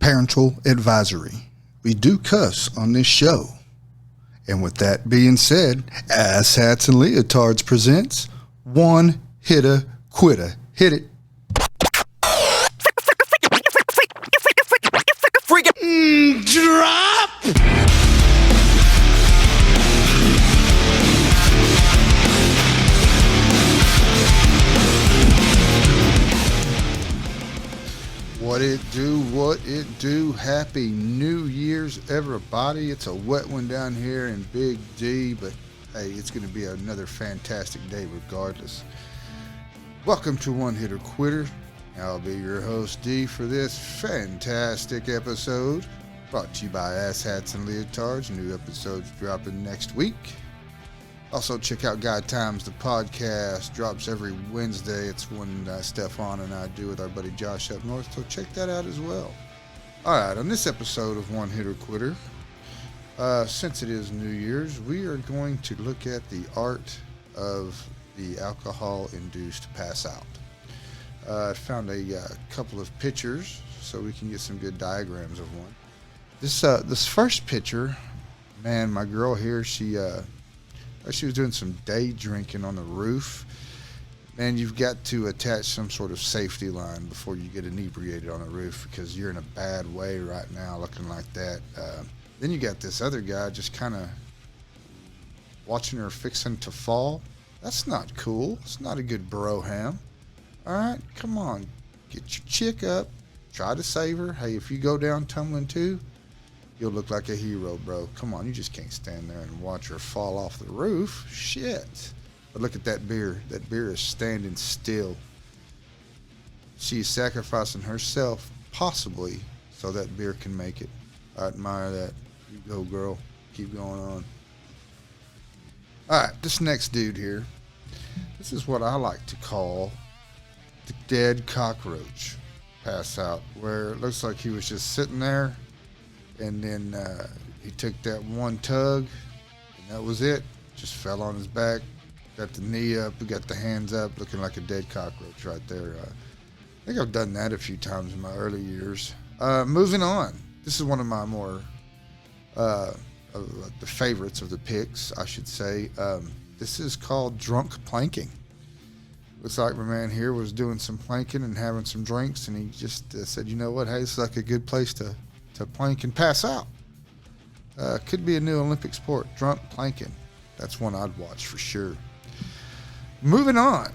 parental advisory. We do cuss on this show. And with that being said, Ass Hats and Leotards presents One Hitter Quitter. Hit it. Drop! What it do, happy New Year's, everybody. It's a wet one down here in Big D, but hey, it's going to be another fantastic day regardless. Welcome to One Hitter Quitter. I'll be your host, D, for this fantastic episode, brought to you by Ass Hats and Leotards. New episodes dropping next week. Also, check out Guy Times, the podcast. Drops every Wednesday. It's one Stefan and I do with our buddy Josh up north, so check that out as well. All right, on this episode of One Hitter Quitter, since it is New Year's, we are going to look at the art of the alcohol-induced pass out. I found a couple of pictures so we can get some good diagrams of one. This first picture, man, my girl here, she was doing some day drinking on the roof. Man, you've got to attach some sort of safety line before you get inebriated on a roof, because you're in a bad way right now looking like that. Then you got this other guy just kind of watching her fixing to fall. That's not cool. It's not a good broham. All right, come on. Get your chick up. Try to save her. Hey, if you go down tumbling too, you'll look like a hero, bro. Come on, you just can't stand there and watch her fall off the roof. Shit. But look at that beer. That beer is standing still. She's sacrificing herself, possibly, so that beer can make it. I admire that. You go, girl. Keep going on. All right, this next dude here, this is what I like to call the dead cockroach pass out, where it looks like he was just sitting there, and then he took that one tug, and that was it. Just fell on his back, got the knee up, got the hands up, looking like a dead cockroach right there. I think I've done that a few times in my early years. Moving on. This is one of my more, the favorites of the picks, I should say. This is called drunk planking. Looks like my man here was doing some planking and having some drinks, and he just said, you know what, hey, this is like a good place to plank and pass out. Could be a new Olympic sport, drunk planking. That's one I'd watch for sure. Moving on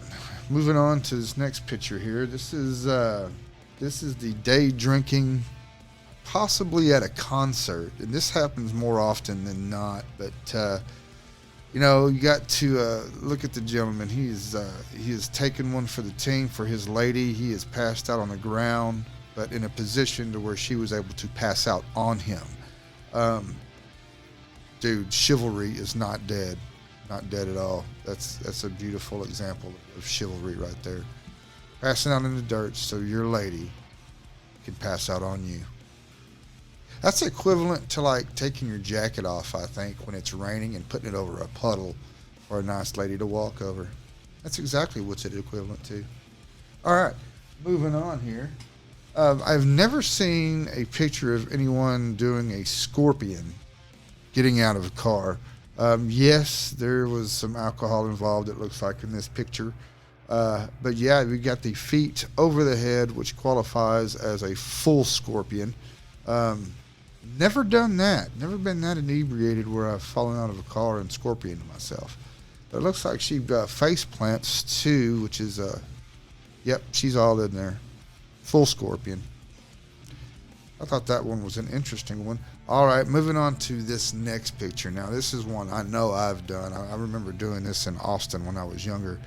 to this next picture here. This is the day drinking, possibly at a concert, and this happens more often than not. But you got to look at the gentleman. He has taken one for the team, for his lady. He is passed out on the ground, but in a position to where she was able to pass out on him. Dude, chivalry is not dead. Not dead at all. That's a beautiful example of chivalry right there. Passing out in the dirt so your lady can pass out on you. That's equivalent to like taking your jacket off, I think, when it's raining and putting it over a puddle for a nice lady to walk over. That's exactly what's it equivalent to. All right, moving on here. I've never seen a picture of anyone doing a scorpion getting out of a car. Yes, there was some alcohol involved, it looks like, in this picture. But yeah, we got the feet over the head, which qualifies as a full scorpion. Never done that. Never been that inebriated where I've fallen out of a car and scorpioned myself. But it looks like she face plants too, which is, yep, she's all in there. Full scorpion. I thought that one was an interesting one. All right, moving on to this next picture. Now, this is one I know I've done. I remember doing this in Austin when I was younger.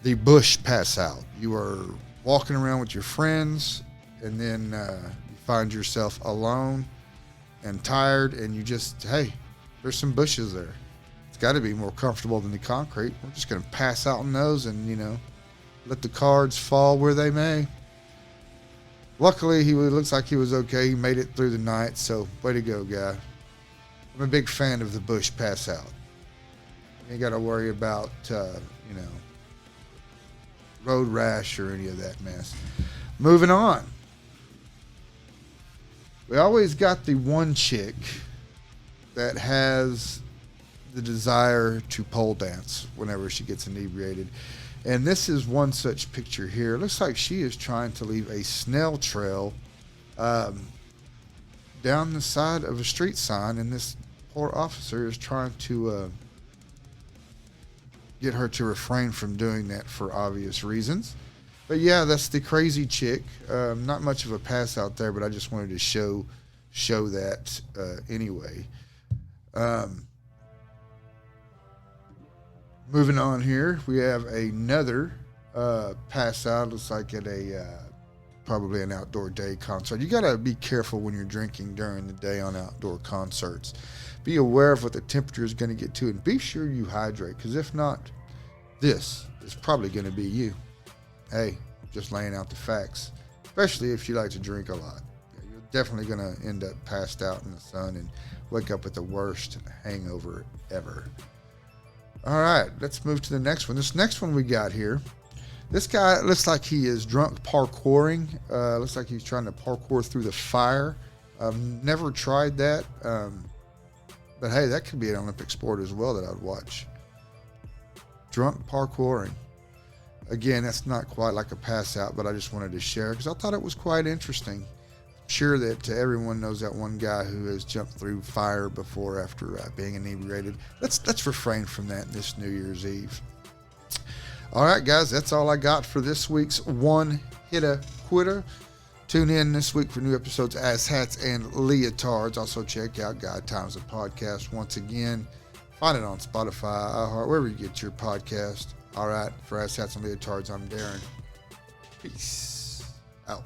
The bush pass out. You are walking around with your friends, and then you find yourself alone and tired, and you just, hey, there's some bushes there. It's got to be more comfortable than the concrete. We're just going to pass out on those and, let the cards fall where they may. Luckily, he looks like he was okay. He made it through the night, so way to go, guy. I'm a big fan of the bush pass out. You ain't got to worry about, road rash or any of that mess. Moving on. We always got the one chick that has the desire to pole dance whenever she gets inebriated. And this is one such picture here. It looks like she is trying to leave a snail trail down the side of a street sign, and this poor officer is trying to get her to refrain from doing that for obvious reasons. But yeah, that's the crazy chick. Not much of a pass out there, but I just wanted to show that anyway. Moving on here, we have another pass out. Looks like at a probably an outdoor day concert. You got to be careful when you're drinking during the day on outdoor concerts. Be aware of what the temperature is going to get to, and be sure you hydrate, because if not, this is probably going to be you. Hey, just laying out the facts, especially if you like to drink a lot. You're definitely going to end up passed out in the sun and wake up with the worst hangover ever. All right, let's move to the next one. This next one we got here, this guy looks like he is drunk parkouring. Looks like he's trying to parkour through the fire. I've never tried that, but hey, that could be an Olympic sport as well that I'd watch. Drunk parkouring. Again, that's not quite like a pass out, but I just wanted to share because I thought it was quite interesting. I'm sure that everyone knows that one guy who has jumped through fire before after being inebriated. Let's refrain from that this New Year's Eve. All right, guys, that's all I got for this week's One Hitter Quitter. Tune in this week for new episodes of Ass Hats and Leotards. Also check out Guide Times, the podcast. Once again, find it on Spotify, iHeart, wherever you get your podcast. All right, for Ass Hats and Leotards, I'm Darren. Peace out.